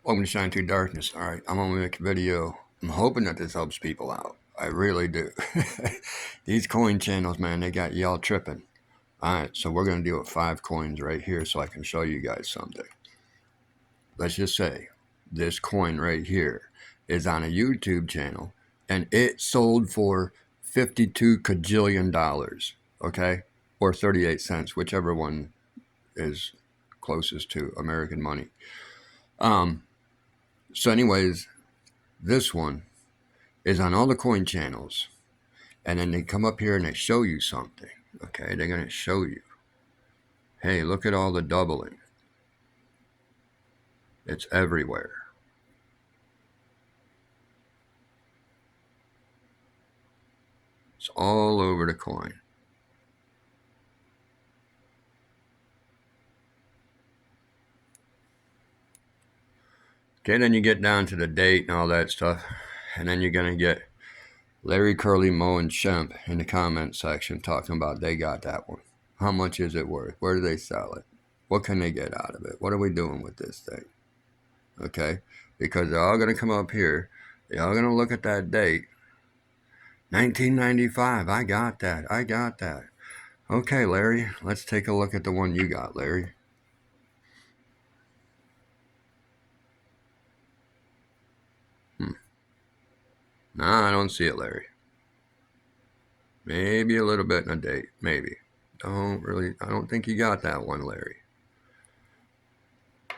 Welcome to Shine Through Darkness. All right, I'm gonna make a video. I'm hoping that this helps people out. I really do. These coin channels, man, they got y'all tripping. All right, so we're gonna deal with 5 coins right here, so I can show you guys something. Let's just say this coin right here is on a YouTube channel, and it sold for $52 kajillion. Okay, or 38 cents, whichever one is closest to American money. So, anyways, this one is on all the coin channels, and then they come up here and they show you something. Okay, they're going to show you, hey, look at all the doubling. It's everywhere. It's all over the coin. Okay, then you get down to the date and all that stuff, and then you're going to get Larry, Curly, Moe, and Shemp in the comment section talking about they got that one. How much is it worth? Where do they sell it? What can they get out of it? What are we doing with this thing? Okay, because they're all going to come up here. They're all going to look at that date. 1995, I got that. I got that. Okay, Larry, let's take a look at the one you got, Larry. Nah, I don't see it, Larry. Maybe a little bit in a date. Maybe. I don't think you got that one, Larry.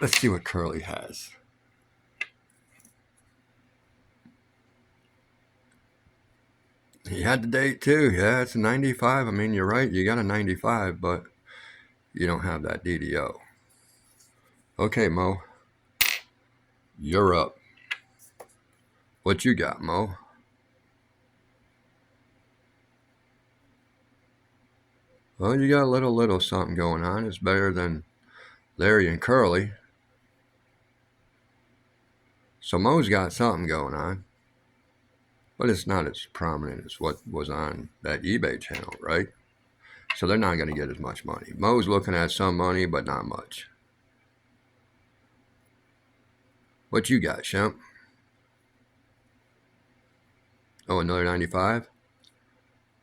Let's see what Curly has. He had the date too. Yeah, it's a 95. I mean, you're right. You got a 95, but you don't have that DDO. Okay, Mo. You're up. What you got, Mo? Well, you got a little something going on. It's better than Larry and Curly. So Mo's got something going on. But it's not as prominent as what was on that eBay channel, right? So they're not going to get as much money. Mo's looking at some money, but not much. What you got, Shemp? Oh, another 95?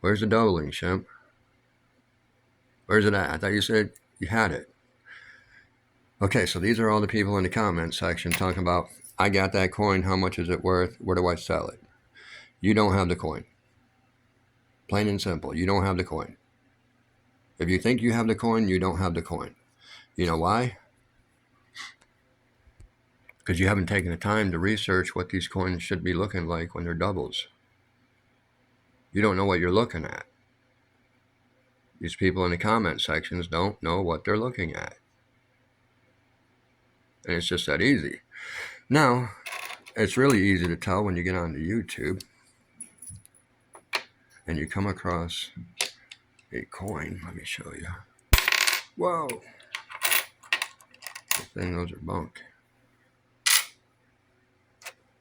Where's the doubling, Shemp? Where's it at? I thought you said you had it. Okay, so these are all the people in the comment section talking about, I got that coin, how much is it worth? Where do I sell it? You don't have the coin. Plain and simple, you don't have the coin. If you think you have the coin, you don't have the coin. You know why? Because you haven't taken the time to research what these coins should be looking like when they're doubles. You don't know what you're looking at. These people in the comment sections don't know what they're looking at. And it's just that easy. Now, it's really easy to tell when you get onto YouTube and you come across a coin. Let me show you. Whoa. Good thing those are bunk.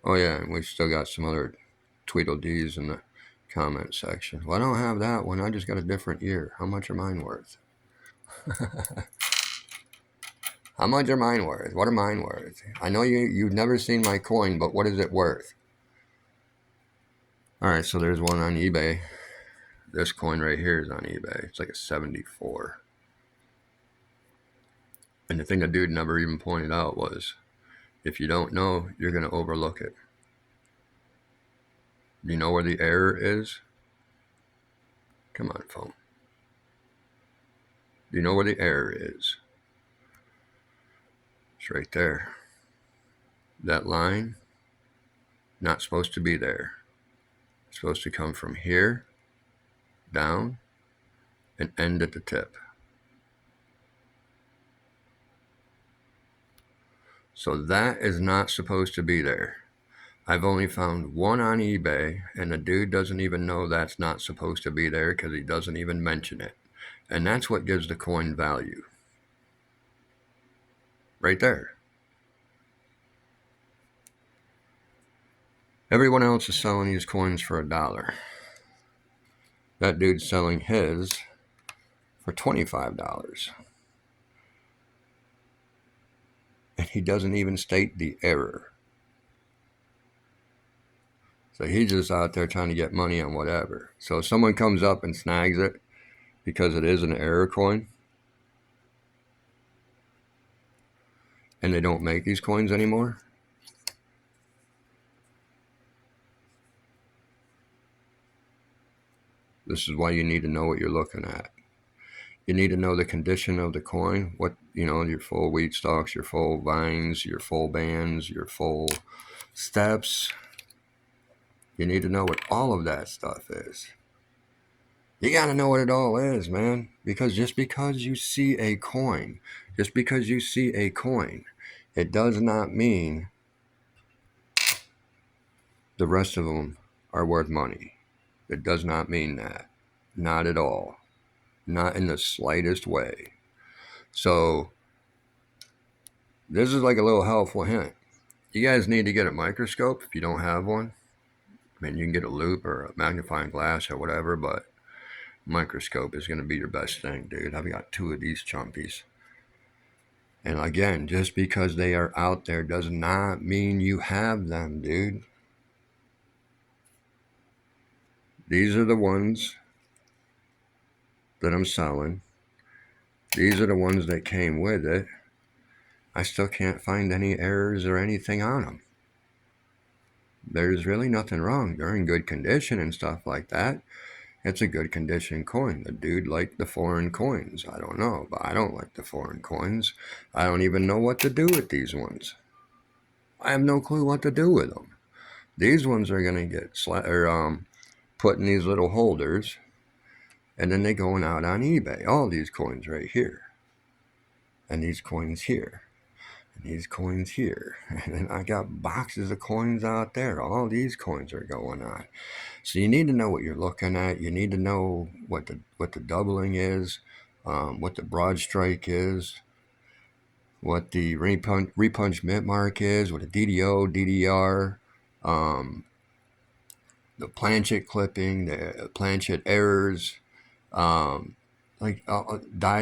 Oh yeah, and we've still got some other Tweedledees in the comment section. Well, I don't have that one. I just got a different year. How much are mine worth? How much are mine worth? What are mine worth? I know you've never seen my coin, but what is it worth? All right, so there's one on eBay. This coin right here is on eBay. It's like a 74. And the thing the dude never even pointed out was, if you don't know, you're going to overlook it. Do you know where the error is? Come on, phone. Do you know where the error is? It's right there. That line, not supposed to be there. It's supposed to come from here, down, and end at the tip. So that is not supposed to be there. I've only found one on eBay, and the dude doesn't even know that's not supposed to be there because he doesn't even mention it. And that's what gives the coin value. Right there. Everyone else is selling these coins for $1. That dude's selling his for $25. and he doesn't even state the error. So he's just out there trying to get money on whatever. So if someone comes up and snags it because it is an error coin, and they don't make these coins anymore, this is why you need to know what you're looking at. You need to know the condition of the coin, what, your full wheat stalks, your full vines, your full bands, your full steps. You need to know what all of that stuff is. You got to know what it all is, man. Because just because you see a coin, it does not mean the rest of them are worth money. It does not mean that. Not at all. Not in the slightest way. So this is like a little helpful hint. You guys need to get a microscope if you don't have one. I mean, you can get a loupe or a magnifying glass or whatever, but microscope is going to be your best thing, dude. I've got 2 of these chumpies. And again, just because they are out there does not mean you have them, dude. These are the ones that I'm selling. These are the ones that came with it. I still can't find any errors or anything on them. There's really nothing wrong. They're in good condition and stuff like that. It's a good condition coin. The dude liked the foreign coins. I don't know, but I don't like the foreign coins. I don't even know what to do with these ones. I have no clue what to do with them. These ones are going to get put in these little holders, and then they're going out on eBay. All these coins right here, and these coins here, and these coins here. And then I got boxes of coins out there. All these coins are going on. So you need to know what you're looking at. You need to know what the doubling is, what the broad strike is, what the repunch mint mark is, what the DDO, DDR, the planchet clipping, the planchet errors, die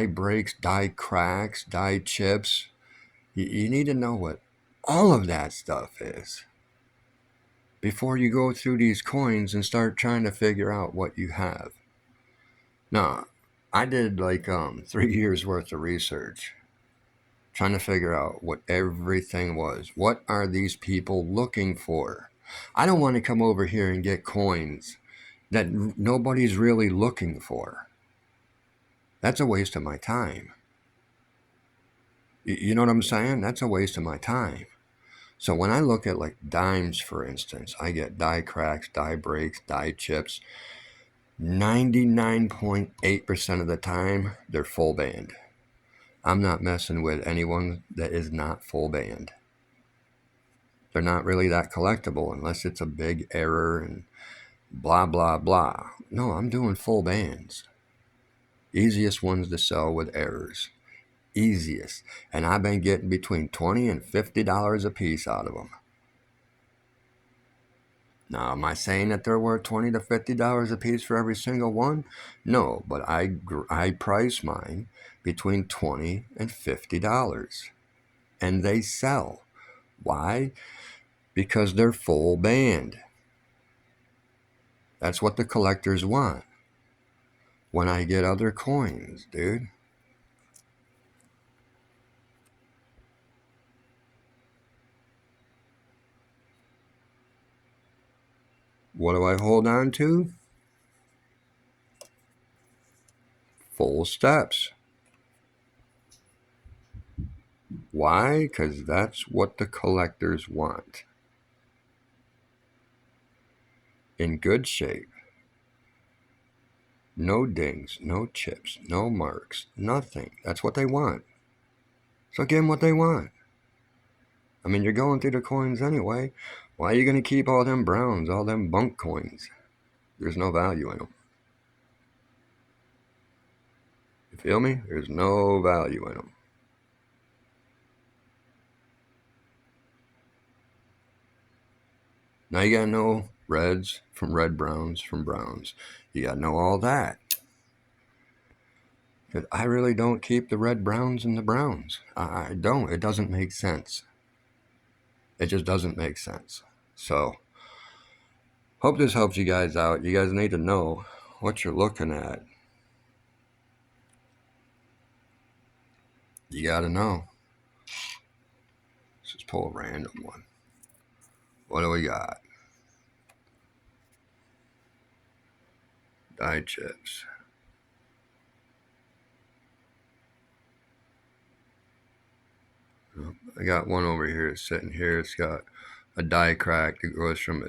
breaks, die cracks, die chips. You need to know what all of that stuff is before you go through these coins and start trying to figure out what you have. Now, I did 3 years worth of research trying to figure out what everything was. What are these people looking for? I don't want to come over here and get coins that nobody's really looking for. That's a waste of my time. You know what I'm saying? That's a waste of my time. So when I look at like dimes, for instance, I get die cracks, die breaks, die chips. 99.8% of the time, they're full band. I'm not messing with anyone that is not full band. They're not really that collectible unless it's a big error and blah, blah, blah. No, I'm doing full bands. Easiest ones to sell with errors. Easiest. And I've been getting between $20 and $50 a piece out of them. Now, am I saying that they're worth $20 to $50 a piece for every single one? No, but I price mine between $20 and $50. And they sell. Why? Because they're full band. That's what the collectors want. When I get other coins, dude. What do I hold on to? Full steps. Why? Because that's what the collectors want. In good shape. No dings, no chips, no marks, nothing. That's what they want. So give them what they want. I mean, you're going through the coins anyway. Why are you going to keep all them browns, all them bunk coins? There's no value in them. You feel me? There's no value in them. Now you got to know reds from red, browns from browns. You got to know all that. Because I really don't keep the red browns and the browns. I don't. It doesn't make sense. It just doesn't make sense. So, hope this helps you guys out. You guys need to know what you're looking at. You got to know. Let's just pull a random one. What do we got? Die chips. I got one over here sitting here. It's got a die crack that goes from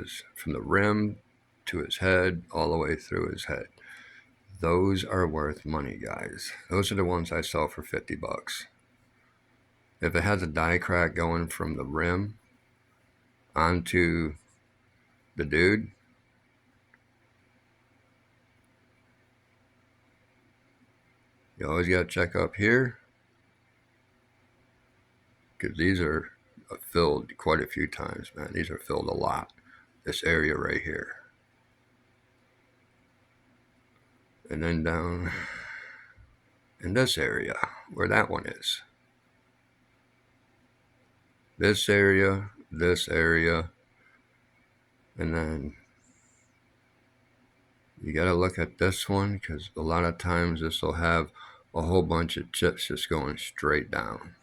the rim to his head all the way through his head. Those are worth money, guys. Those are the ones I sell for 50 bucks. If it has a die crack going from the rim onto the dude, you always got to check up here, because these are filled quite a few times, man. These are filled a lot. This area right here. And then down in this area where that one is. This area, and then you got to look at this one, because a lot of times this will have a whole bunch of chips just going straight down.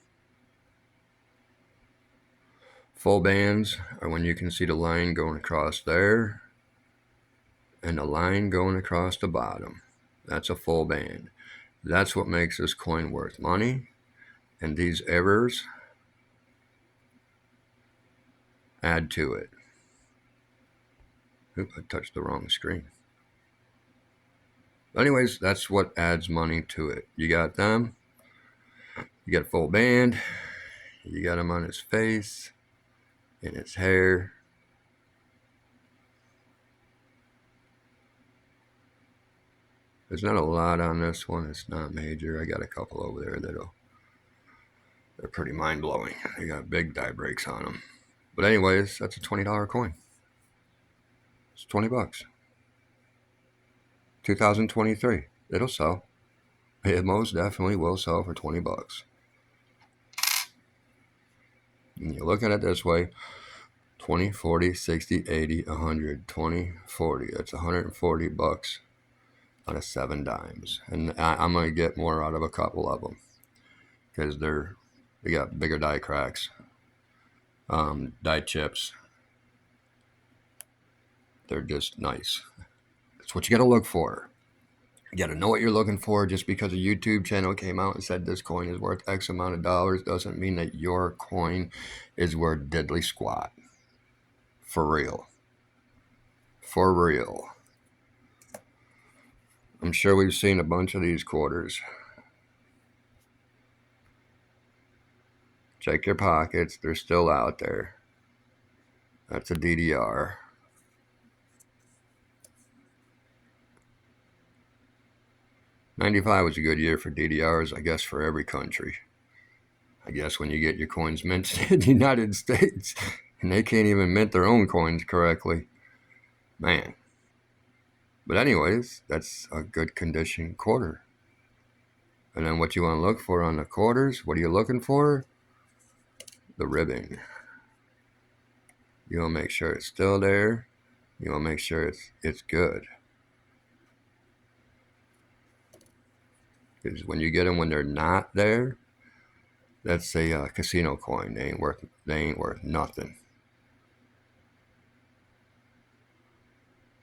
Full bands are when you can see the line going across there and the line going across the bottom. That's a full band. That's what makes this coin worth money. And these errors add to it. Oop, I touched the wrong screen. Anyways, that's what adds money to it. You got them. You got a full band. You got him on his face, in his hair. There's not a lot on this one. It's not major. I got a couple over there they're pretty mind-blowing. They got big die breaks on them. But anyways, that's a $20 coin. It's 20 bucks. 2023. It'll sell. It most definitely will sell for 20 bucks. And you look at it this way: 20, 40, 60, 80, 100, 20, 40. That's 140 bucks out of 7 dimes. And I'm going to get more out of a couple of them, because they got bigger die cracks, die chips. They're just nice. That's what you got to look for. You got to know what you're looking for. Just because a YouTube channel came out and said this coin is worth X amount of dollars doesn't mean that your coin is worth diddly squat. For real. For real. I'm sure we've seen a bunch of these quarters. Check your pockets. They're still out there. That's a DDR. '95 was a good year for DDRs, I guess, for every country. I guess when you get your coins minted in the United States, and they can't even mint their own coins correctly. Man. But anyways, that's a good condition quarter. And then what you want to look for on the quarters, what are you looking for? The ribbing. You want to make sure it's still there. You want to make sure it's good. Because when you get them when they're not there, that's a casino coin. They ain't worth nothing.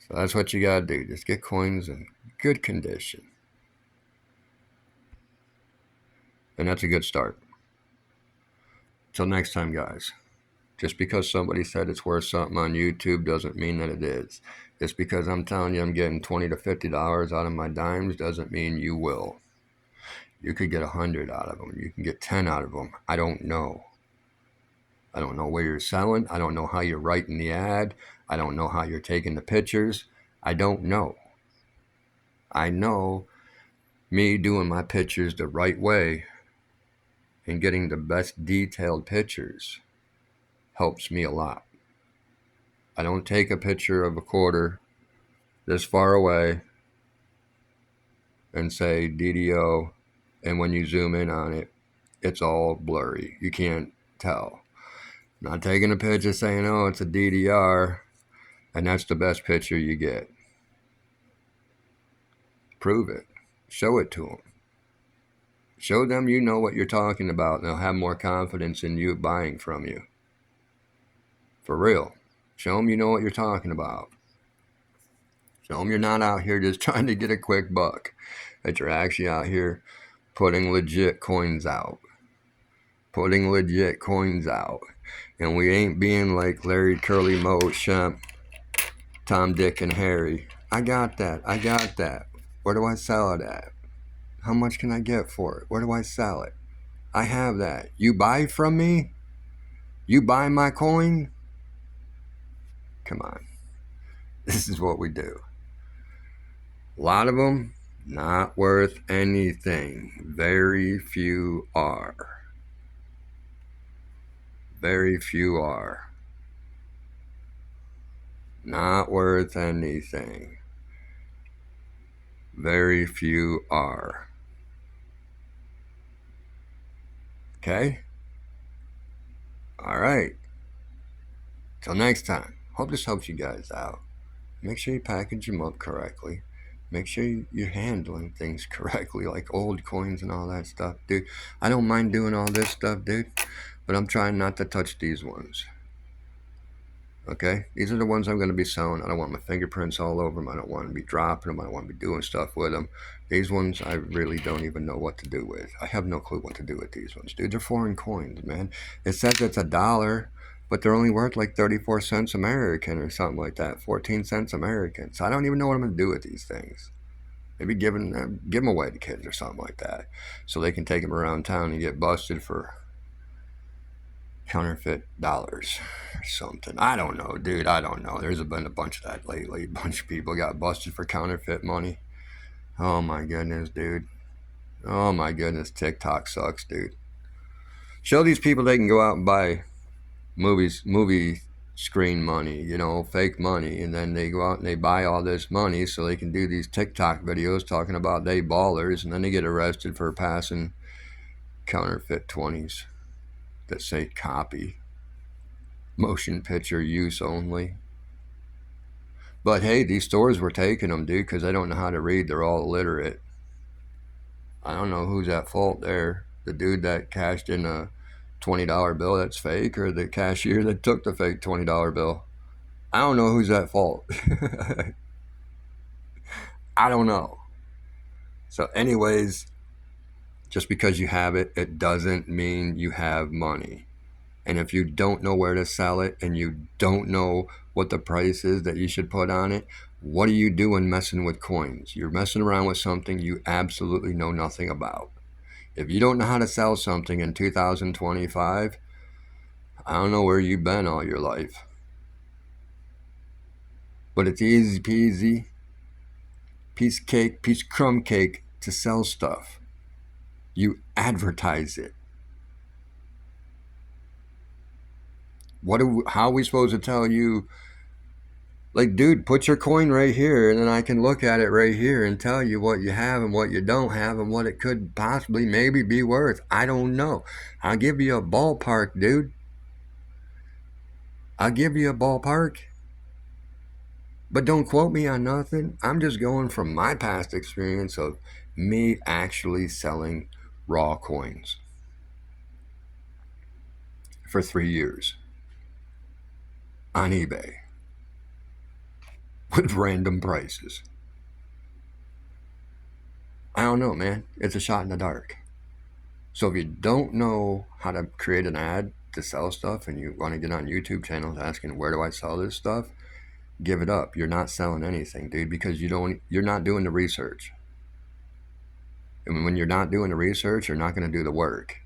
So that's what you gotta do. Just get coins in good condition, and that's a good start. Till next time, guys. Just because somebody said it's worth something on YouTube doesn't mean that it is. Just because I'm telling you I'm getting $20 to $50 out of my dimes doesn't mean you will. You could get 100 out of them. You can get 10 out of them. I don't know. I don't know where you're selling. I don't know how you're writing the ad. I don't know how you're taking the pictures. I don't know. I know me doing my pictures the right way and getting the best detailed pictures helps me a lot. I don't take a picture of a quarter this far away and say DDO And when you zoom in on it, it's all blurry. You can't tell. Not taking a picture saying, oh, it's a DDR, and that's the best picture you get. Prove it. Show it to them. Show them you know what you're talking about, and they'll have more confidence in you buying from you. For real. Show them you know what you're talking about. Show them you're not out here just trying to get a quick buck. That you're actually out here putting legit coins out. Putting legit coins out. And we ain't being like Larry, Curly, Moe, Shemp, Tom, Dick, and Harry. I got that. I got that. Where do I sell it at? How much can I get for it? Where do I sell it? I have that. You buy from me? You buy my coin? Come on. This is what we do. A lot of them, not worth anything. Very few are. Very few are. Not worth anything. Very few are. Okay? All right. Till next time. Hope this helps you guys out. Make sure you package them up correctly. Make sure you're handling things correctly, like old coins and all that stuff, dude. I don't mind doing all this stuff, dude, but I'm trying not to touch these ones. Okay? These are the ones I'm going to be selling. I don't want my fingerprints all over them. I don't want to be dropping them. I don't want to be doing stuff with them. These ones, I really don't even know what to do with. I have no clue what to do with these ones, dude. They're foreign coins, man. It says it's $1, but they're only worth like 34 cents American or something like that. 14 cents American. So I don't even know what I'm going to do with these things. Maybe give them away to kids or something like that, so they can take them around town and get busted for counterfeit dollars or something. I don't know, dude. I don't know. There's been a bunch of that lately. A bunch of people got busted for counterfeit money. Oh my goodness, dude. Oh my goodness. TikTok sucks, dude. Show these people they can go out and buy movie screen money, you know, fake money, and then they go out and they buy all this money so they can do these TikTok videos talking about they ballers, and then they get arrested for passing counterfeit 20s that say copy, motion picture use only. But hey, these stores were taking them, dude, because they don't know how to read. They're all illiterate. I don't know who's at fault there. The dude that cashed in a $20 bill that's fake, or the cashier that took the fake $20 bill. I don't know who's at fault. I don't know. So anyways, just because you have it, it doesn't mean you have money. And if you don't know where to sell it, and you don't know what the price is that you should put on it, what are you doing messing with coins? You're messing around with something you absolutely know nothing about. If you don't know how to sell something in 2025, I don't know where you've been all your life. But it's easy peasy, piece of cake, piece of crumb cake to sell stuff. You advertise it. How are we supposed to tell you, like, dude, put your coin right here, and then I can look at it right here and tell you what you have and what you don't have and what it could possibly maybe be worth. I don't know. I'll give you a ballpark, dude. I'll give you a ballpark. But don't quote me on nothing. I'm just going from my past experience of me actually selling raw coins for 3 years on eBay with random prices. I don't know, man. It's a shot in the dark. So if you don't know how to create an ad to sell stuff, and you want to get on YouTube channels asking, where do I sell this stuff? Give it up. You're not selling anything, dude, because you're not doing the research. And when you're not doing the research, you're not going to do the work.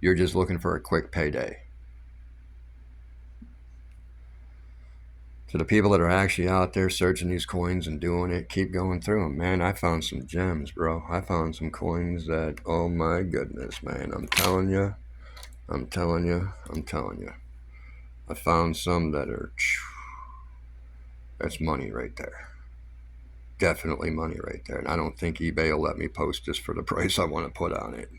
You're just looking for a quick payday. So the people that are actually out there searching these coins and doing it, keep going through them, man. I found some gems, bro. I found some coins that, oh my goodness, man. I'm telling you. I found some that are, that's money right there. definitely money right there. And I don't think eBay will let me post this for the price I want to put on it.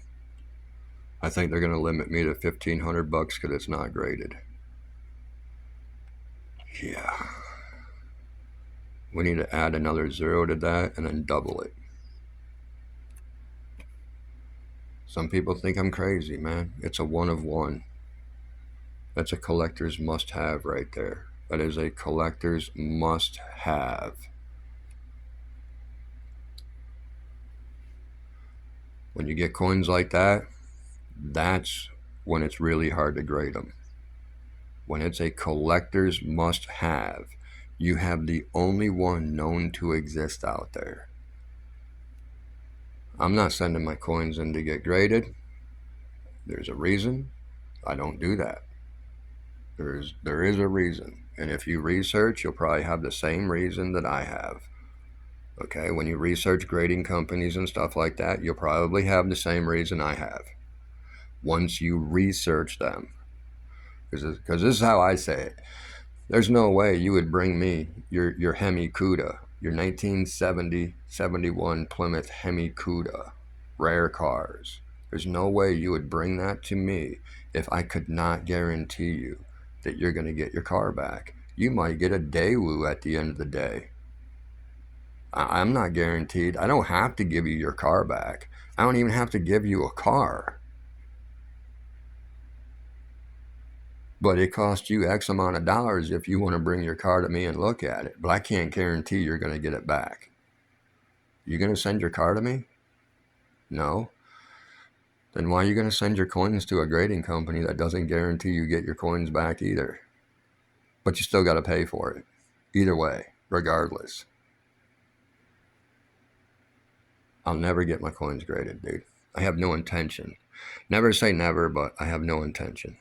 I think they're going to limit me to $1,500 because it's not graded. Yeah. We need to add another 0 to that and then double it. Some people think I'm crazy, man. It's a 1 of 1. That's a collector's must-have right there. That is a collector's must-have. When you get coins like that, that's when it's really hard to grade them. When it's a collector's must-have, you have the only one known to exist out there. I'm not sending my coins in to get graded. There's a reason I don't do that. There is a reason. And if you research, you'll probably have the same reason that I have. Okay, when you research grading companies and stuff like that, you'll probably have the same reason I have. Once you research them. Because this is how I say it. There's no way you would bring me your Hemi Cuda, your 1970-71 Plymouth Hemi Cuda, rare cars. There's no way you would bring that to me if I could not guarantee you that you're going to get your car back. You might get a Daewoo at the end of the day. I'm not guaranteed. I don't have to give you your car back. I don't even have to give you a car. But it costs you X amount of dollars if you want to bring your car to me and look at it. But I can't guarantee you're going to get it back. You going to send your car to me? No. Then why are you going to send your coins to a grading company that doesn't guarantee you get your coins back either? But you still got to pay for it. Either way, regardless. I'll never get my coins graded, dude. I have no intention. Never say never, but I have no intention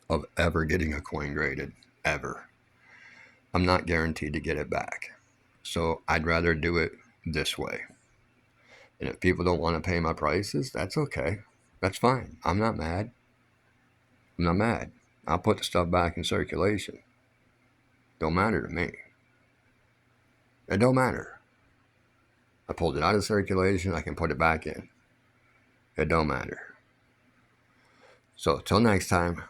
of ever getting a coin graded, ever. I'm not guaranteed to get it back. So I'd rather do it this way. And if people don't want to pay my prices, that's okay. That's fine. I'm not mad. I'm not mad. I'll put the stuff back in circulation. Don't matter to me. It don't matter. I pulled it out of circulation, I can put it back in. It don't matter. So till next time,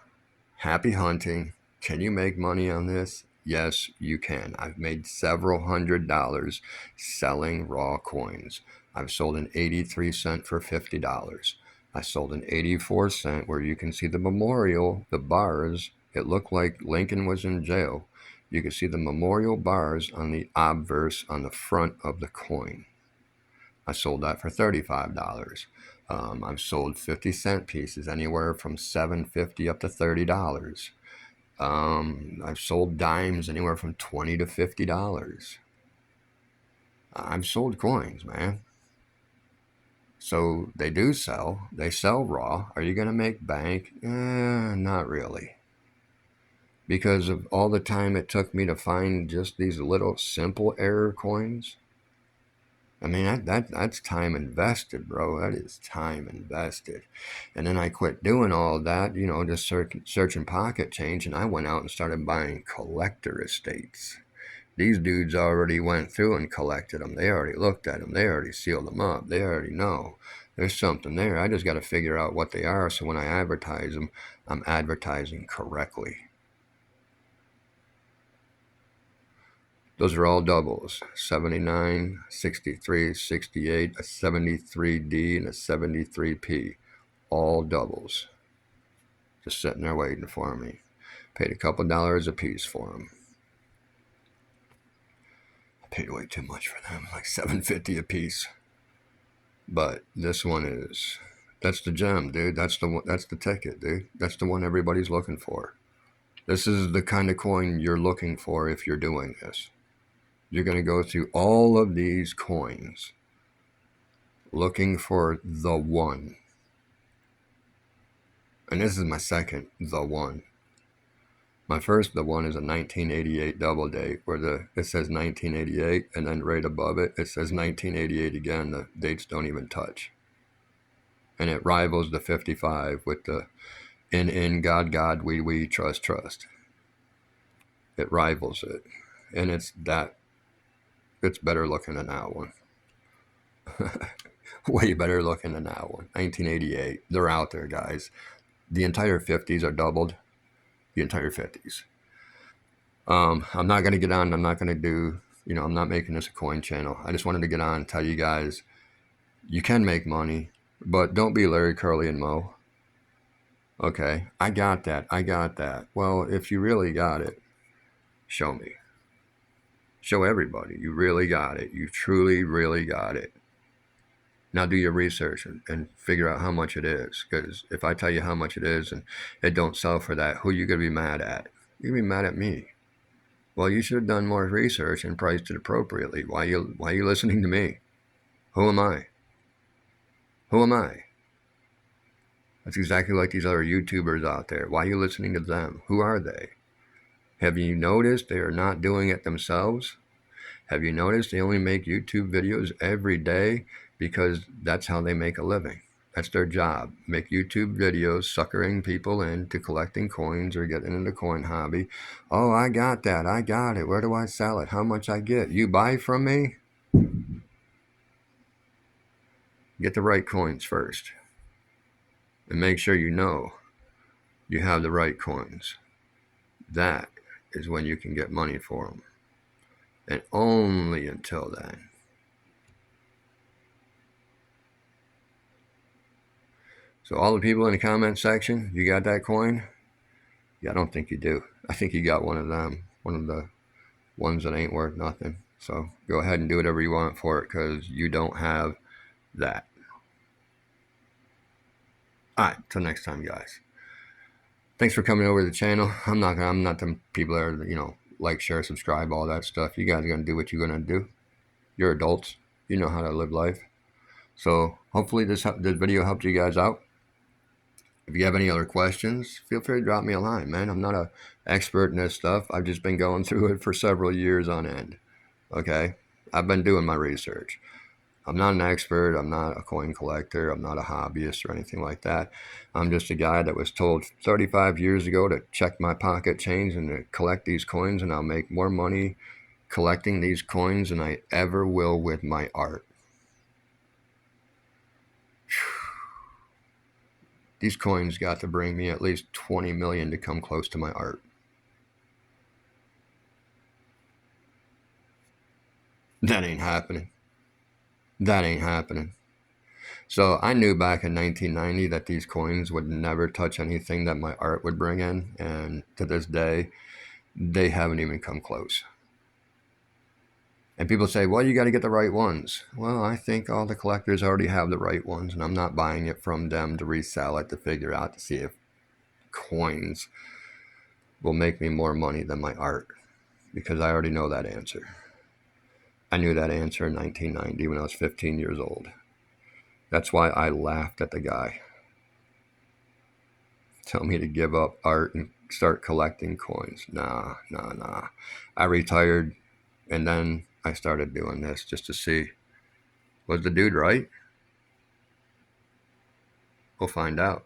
happy hunting. Can you make money on this? Yes, you can. I've made several $100s selling raw coins. I've sold an 83 cent for $50. I sold an 84 cent where you can see the memorial, the bars. It looked like Lincoln was in jail. You can see the memorial bars on the obverse on the front of the coin. I sold that for $35. I've sold 50-cent pieces anywhere from $7.50 up to $30. I've sold dimes anywhere from $20 to $50. I've sold coins, man. So they do sell. They sell raw. Are you going to make bank? Not really. Because of all the time it took me to find just these little simple error coins. I mean, that's time invested, bro. That is time invested. And then I quit doing all that, just searching pocket change, and I went out and started buying collector estates. These dudes already went through and collected them. They already looked at them. They already sealed them up. They already know there's something there. I just got to figure out what they are, so when I advertise them, I'm advertising correctly. Those are all doubles, 79, 63, 68, a 73D, and a 73P. All doubles. Just sitting there waiting for me. Paid a couple dollars a piece for them. I paid way too much for them, like $7.50 a piece. But this one is, that's the gem, dude. That's the ticket, dude. That's the one everybody's looking for. This is the kind of coin you're looking for if you're doing this. You're going to go through all of these coins looking for the one. And this is my second the one. My first the one is a 1988 double date where it says 1988 and then right above it says 1988 again. The dates don't even touch. And it rivals the 55 with the in God we trust. It rivals it. And it's that it's better looking than that one. Way better looking than that one. 1988. They're out there, guys. The entire 50s are doubled. The entire 50s. I'm not going to get on. I'm not going to do, I'm not making this a coin channel. I just wanted to get on and tell you guys, you can make money, but don't be Larry, Curly, and Moe. Okay, I got that. I got that. Well, if you really got it, show me. Show everybody. You really got it. You truly, really got it. Now do your research and figure out how much it is. Because if I tell you how much it is and it don't sell for that, who are you going to be mad at? You're going to be mad at me. Well, you should have done more research and priced it appropriately. Why are you listening to me? Who am I? Who am I? That's exactly like these other YouTubers out there. Why are you listening to them? Who are they? Have you noticed they are not doing it themselves? Have you noticed they only make YouTube videos every day because that's how they make a living? That's their job. Make YouTube videos suckering people into collecting coins or getting into the coin hobby. Oh, I got that. I got it. Where do I sell it? How much I get? You buy from me? Get the right coins first. And make sure you know you have the right coins. That is when you can get money for them. And only until then. So all the people in the comment section, you got that coin? Yeah, I don't think you do. I think you got one of them. One of the ones that ain't worth nothing. So go ahead and do whatever you want for it because you don't have that. Alright, till next time, guys. Thanks for coming over to the channel. I'm not the people that are, like, share, subscribe, all that stuff. You guys are going to do what you're going to do. You're adults. You know how to live life. So hopefully this video helped you guys out. If you have any other questions, feel free to drop me a line, man. I'm not an expert in this stuff. I've just been going through it for several years on end. Okay? I've been doing my research. I'm not an expert. I'm not a coin collector. I'm not a hobbyist or anything like that. I'm just a guy that was told 35 years ago to check my pocket change and to collect these coins, and I'll make more money collecting these coins than I ever will with my art. These coins got to bring me at least 20 million to come close to my art. That ain't happening. That ain't happening. So I knew back in 1990 that these coins would never touch anything that my art would bring in. And to this day, they haven't even come close. And people say, well, you got to get the right ones. Well, I think all the collectors already have the right ones, and I'm not buying it from them to resell it to figure out to see if coins will make me more money than my art, because I already know that answer. I knew that answer in 1990 when I was 15 years old. That's why I laughed at the guy. Tell me to give up art and start collecting coins. Nah. I retired, and then I started doing this just to see, was the dude right? We'll find out.